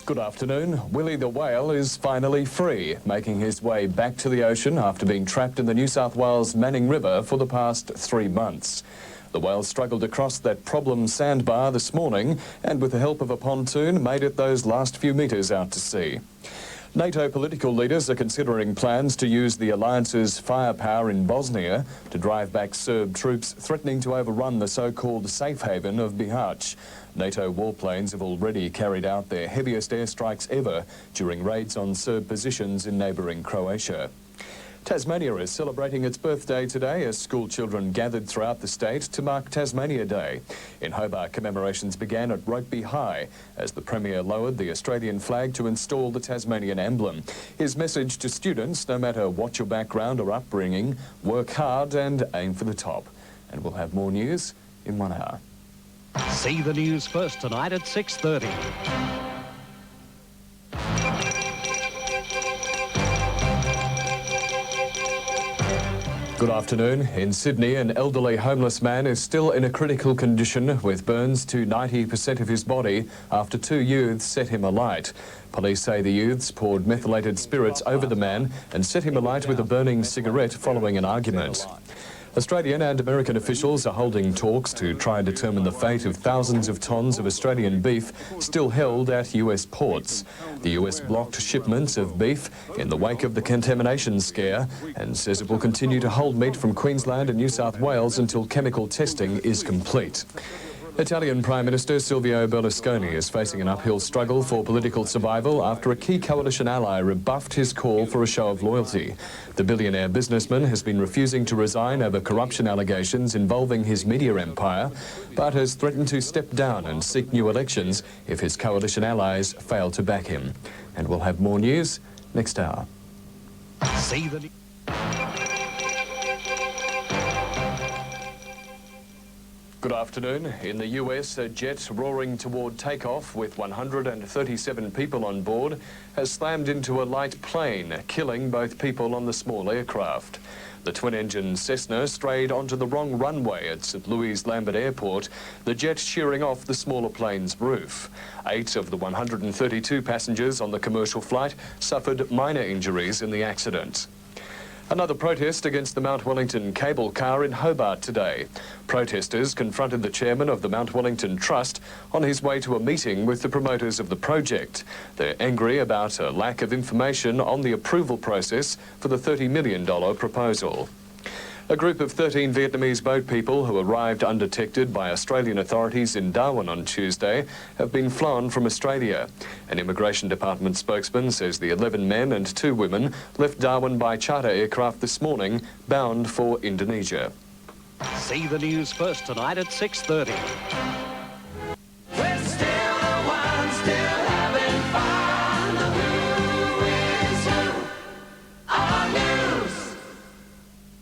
Good afternoon. Willie the whale is finally free, making his way back to the ocean after being trapped in the New South Wales Manning River for the past 3 months. The whale struggled across that problem sandbar this morning and with the help of a pontoon made it those last few metres out to sea. NATO political leaders are considering plans to use the alliance's firepower in Bosnia to drive back Serb troops threatening to overrun the so-called safe haven of Bihać. NATO warplanes have already carried out their heaviest airstrikes ever during raids on Serb positions in neighbouring Croatia. Tasmania is celebrating its birthday today as school children gathered throughout the state to mark Tasmania Day. In Hobart, commemorations began at Rugby High as the Premier lowered the Australian flag to install the Tasmanian emblem. His message to students, no matter what your background or upbringing, work hard and aim for the top. And we'll have more news in 1 hour. See the news first tonight at 6:30. Good afternoon. In Sydney, an elderly homeless man is still in a critical condition with burns to 90% of his body after 2 youths set him alight. Police say the youths poured methylated spirits over the man and set him alight with a burning cigarette following an argument. Australian and American officials are holding talks to try and determine the fate of thousands of tons of Australian beef still held at US ports. The US blocked shipments of beef in the wake of the contamination scare and says it will continue to hold meat from Queensland and New South Wales until chemical testing is complete. Italian Prime Minister Silvio Berlusconi is facing an uphill struggle for political survival after a key coalition ally rebuffed his call for a show of loyalty. The billionaire businessman has been refusing to resign over corruption allegations involving his media empire, but has threatened to step down and seek new elections if his coalition allies fail to back him. And we'll have more news next hour. See the Good afternoon. In the US, a jet roaring toward takeoff with 137 people on board has slammed into a light plane, killing both people on the small aircraft. The twin-engine Cessna strayed onto the wrong runway at St Louis Lambert Airport, the jet shearing off the smaller plane's roof. 8 of the 132 passengers on the commercial flight suffered minor injuries in the accident. Another protest against the Mount Wellington cable car in Hobart today. Protesters confronted the chairman of the Mount Wellington Trust on his way to a meeting with the promoters of the project. They're angry about a lack of information on the approval process for the $30 million proposal. A group of 13 Vietnamese boat people who arrived undetected by Australian authorities in Darwin on Tuesday have been flown from Australia. An Immigration Department spokesman says the 11 men and 2 women left Darwin by charter aircraft this morning, bound for Indonesia. See the news first tonight at 6:30.